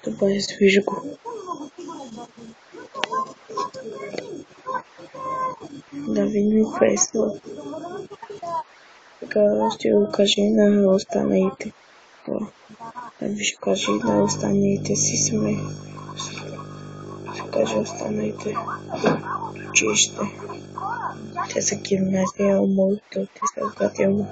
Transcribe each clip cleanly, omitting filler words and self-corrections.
Добавить выжгу. Давид Пресло. Каждый укажи на останете. Кажи на останете си сме. Кажи останете. Училище. Те са гимназия, моето, те са градио.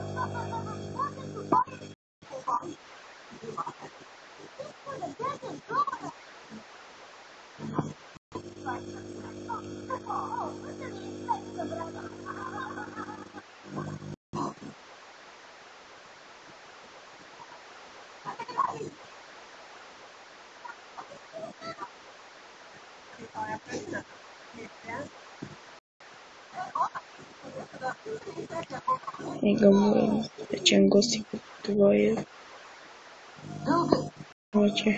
Игамуин, Чангоси, твое. Ночи.